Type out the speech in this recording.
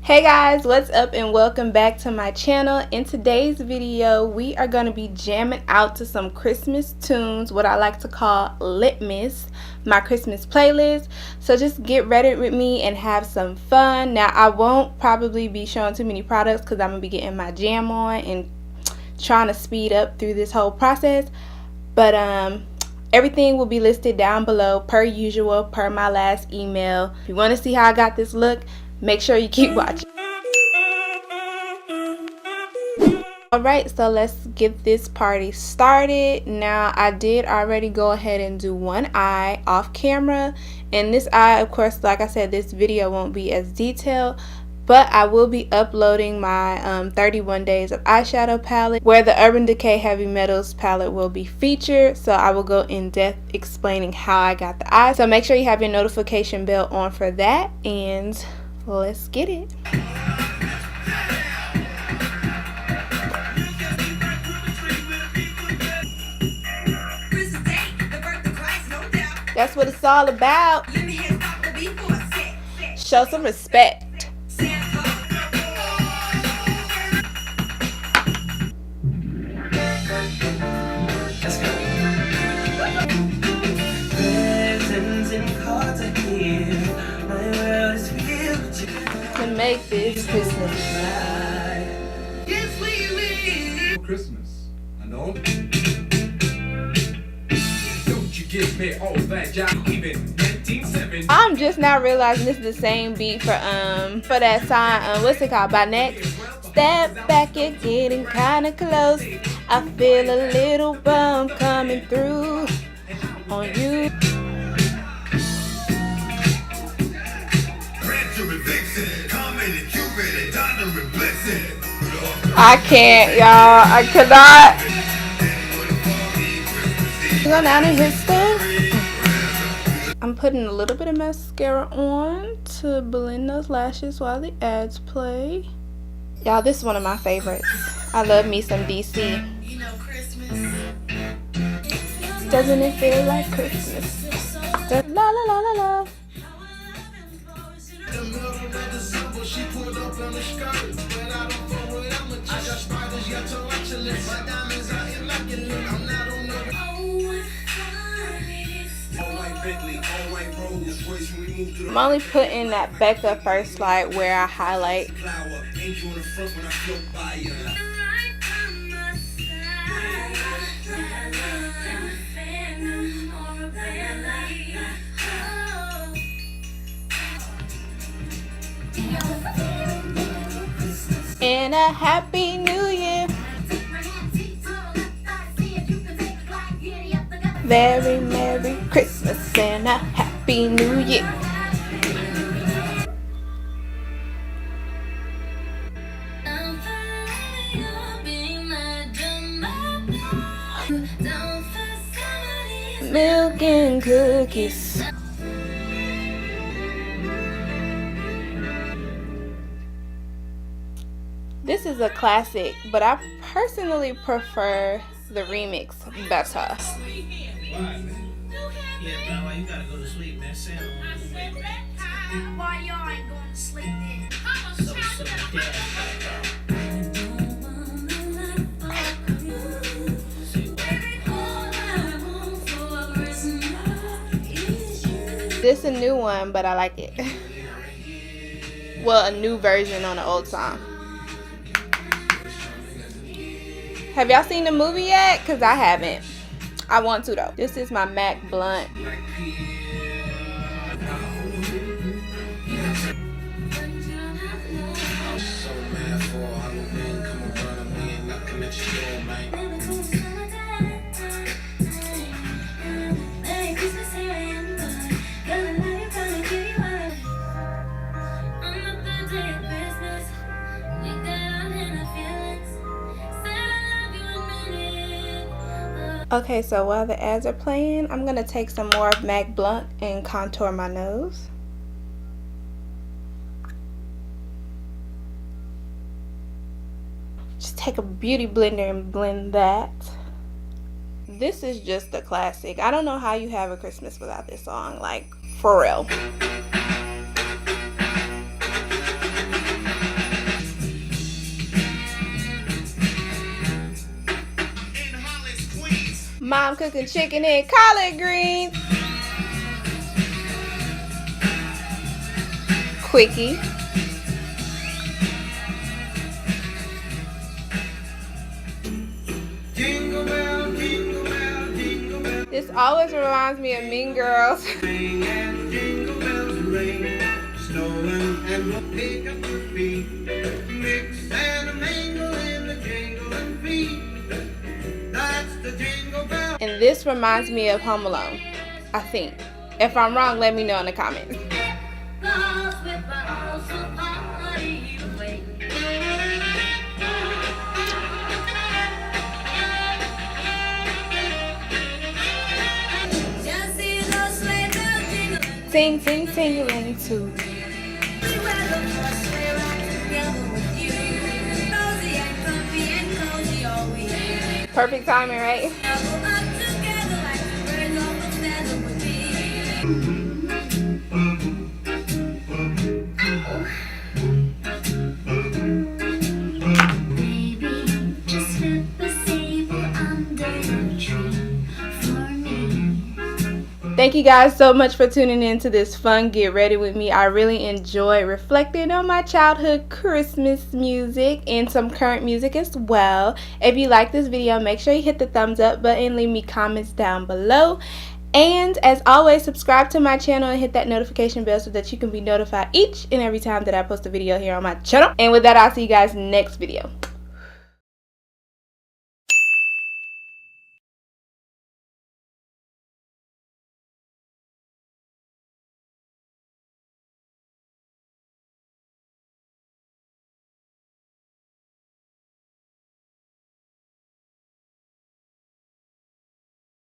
Hey guys, what's up and welcome back to my channel. In today's video we are going to be jamming out to some Christmas tunes, what I like to call Litmas, my Christmas playlist. So just get ready with me and have some fun. Now I won't probably be showing too many products because I'm going to be getting my jam on and trying to speed up through this whole process, but everything will be listed down below per usual, per my last email. If you want to see how I got this look, make sure you keep watching. Alright, so let's get this party started. Now I did already go ahead and do one eye off camera, and this eye, of course, like I said, this video won't be as detailed, but I will be uploading my 31 days of eyeshadow palette where the Urban Decay Heavy Metals palette will be featured. So I will go in depth explaining how I got the eye. So make sure you have your notification bell on for that, and let's get it. That's what it's all about. Show some respect. To make this Christmas right. Yes, we live. Christmas, I know. Don't you give me all that job, even 1970. I'm just now realizing this is the same beat for that song, what's it called, by Next. Step back, you're getting kinda close. I feel a little bump coming through on you. I can't, y'all. I cannot. Go down and hit stuff. I'm putting a little bit of mascara on to blend those lashes while the ads play. Y'all, this is one of my favorites. I love me some DC. You know, Christmas. Doesn't it feel like Christmas? La la la la la. I'm only putting that Becca first light where I highlight. And a happy new year. Very Merry Christmas and a happy new year. Milk and cookies. This is a classic, but I personally prefer the remix better. Yeah, bro, you gotta go to sleep, man. Why y'all ain't going to sleep then? This is a new one, but I like it. Well, a new version on an old song. Have y'all seen the movie yet? Because I haven't. I want to though. This is my MAC blunt. Okay, so while the ads are playing, I'm going to take some more of MAC Blunt and contour my nose. Just take a beauty blender and blend that. This is just a classic. I don't know how you have a Christmas without this song, like, for real. Mom cooking chicken and collard greens. Quickie. Jingle bell, jingle bell, jingle bell. This always reminds me of Mean Girls. Ring and jingle bells ring, snowing and we'll pick up the feet. Mix and a mingle in the jingling feet. That's the jingle bell. And this reminds me of Home Alone, I think. If I'm wrong, let me know in the comments. Sing, sing, sing, too. Perfect timing, right? Thank you guys so much for tuning in to this fun Get Ready with me. I really enjoyed reflecting on my childhood Christmas music and some current music as well. If you like this video, make sure you hit the thumbs up button, leave me comments down below. And as always, subscribe to my channel and hit that notification bell so that you can be notified each and every time that I post a video here on my channel. And with that, I'll see you guys next video.